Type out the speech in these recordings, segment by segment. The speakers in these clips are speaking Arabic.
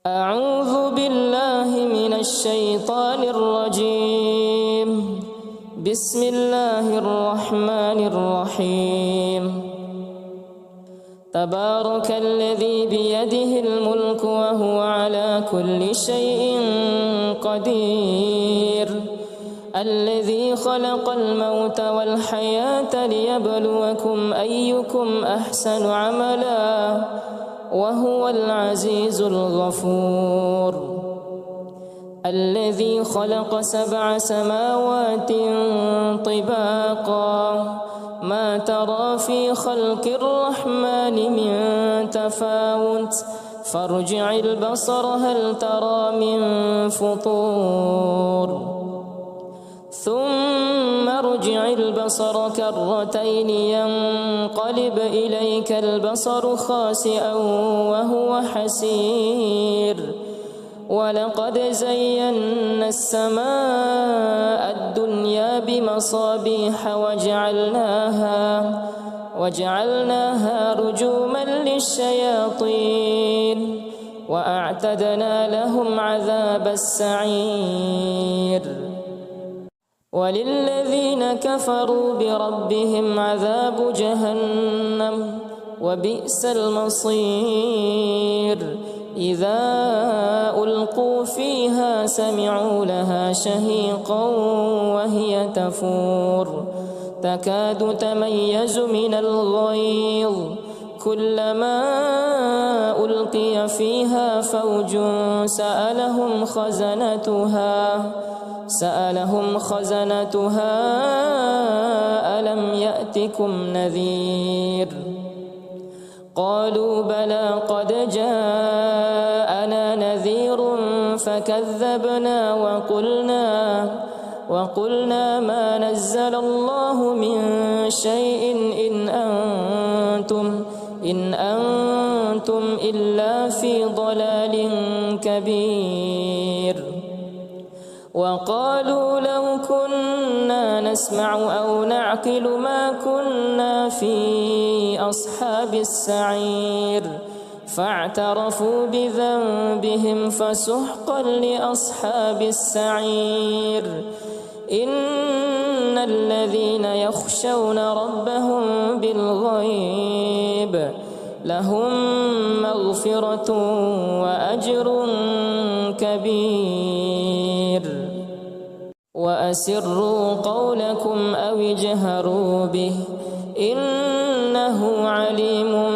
أعوذ بالله من الشيطان الرجيم. بسم الله الرحمن الرحيم. تبارك الذي بيده الملك وهو على كل شيء قدير. الذي خلق الموت والحياة ليبلوكم أيكم أحسن عملا وهو العزيز الغفور. الذي خلق 7 سماوات طباقا ما ترى في خلق الرحمن من تفاوت فارجع البصر هل ترى من فطور ثم ارجع البصر كرتين ينقلب إليك البصر خاسئا وهو حسير. ولقد زينا السماء الدنيا بمصابيح وجعلناها رجوما للشياطين وأعتدنا لهم عذاب السعير. وللذين كفروا بربهم عذاب جهنم وبئس المصير. إذا ألقوا فيها سمعوا لها شهيقا وهي تفور تكاد تميز من الغيظ كلما ألقي فيها فوج سألهم خزنتها ألم يأتكم نذير قالوا بلى قد جاءنا نذير فكذبنا وقلنا ما نزل الله من شيء إن أنتم إلا في ضلال كبير. وقالوا لو كنا نسمع أو نعقل ما كنا في أصحاب السعير فاعترفوا بذنبهم فسحقا لأصحاب السعير. إن الذين يخشون ربهم بالغيب لهم مغفرة وأجر كبير. وأسروا قولكم أو اجهروا به إنه عليم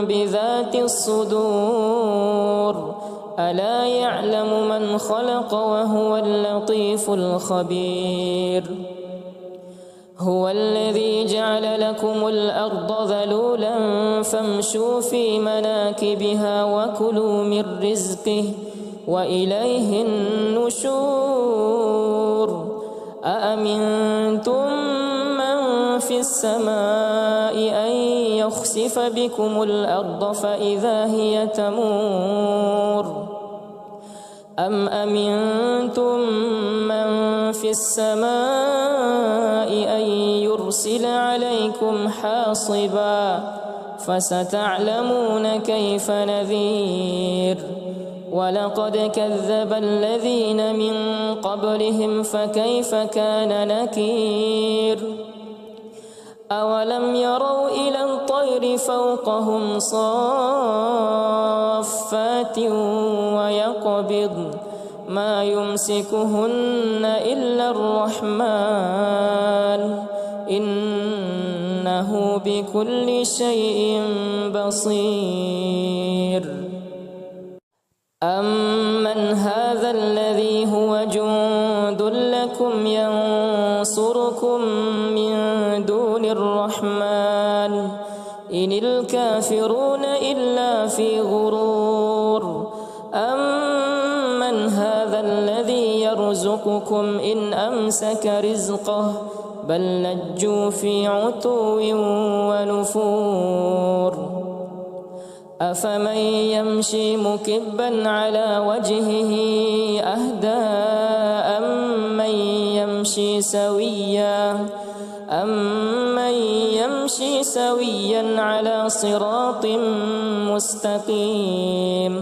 بذات الصدور. ألا يعلم من خلق وهو اللطيف الخبير. هو الذي جعل لكم الأرض ذلولا فامشوا في مناكبها وكلوا من رزقه وإليه النشور. أأمنتم من في السماء أن يخسف بكم الأرض فإذا هي تمور أم أمنتم من في السماء أن يرسل عليكم حاصبا فستعلمون كيف نذير. ولقد كذب الذين من قبلهم فكيف كان نكير. أولم يروا إلى الطير فوقهم صافات ويقبضن ما يمسكهن إلا الرحمن إنه بكل شيء بصير. أمن هذا الذي هو جند لكم ينصركم من دون الرحمن إن الكافرون إلا في غرور. أمن هذا الذي يرزقكم إن أمسك رزقه بل لجوا في عتو ونفور. أفمن يمشي مكبا على وجهه أهدى أمن يمشي سويا على صراط مستقيم.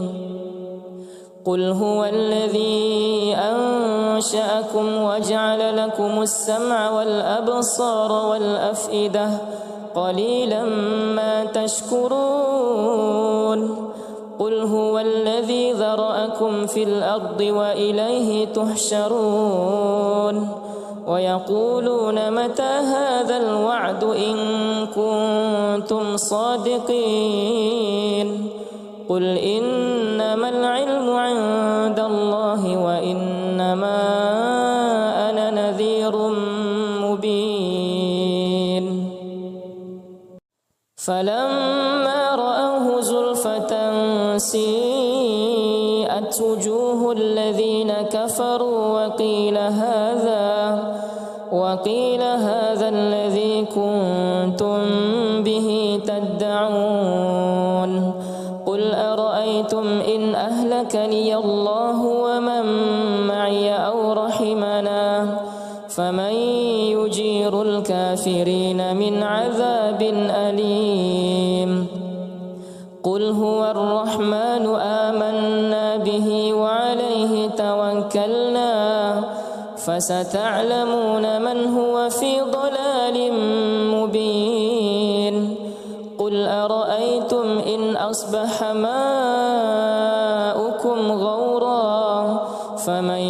قل هو الذي أنشأكم وجعل لكم السمع والأبصار والأفئدة قليلا ما تشكرون قل هو الذي ذرأكم في الأرض وإليه تحشرون ويقولون متى هذا الوعد إن كنتم صادقين قل إنما العلم عند الله وإنما أنا نذير مبين فلما رأوه زلفة سيئت وجوه الذين كفروا وقيل هذا الذي كنتم به تدعون قل أرأيتم إن أهلكني الله ومن معي أو رحمنا فمن يجير الكافرين من عذاب أليم قل هو الرحمن آمنا به وعليه توكلنا فستعلمون من هو في ضلال مبين قل أرأيتم إن أصبح ماؤكم غورا فمن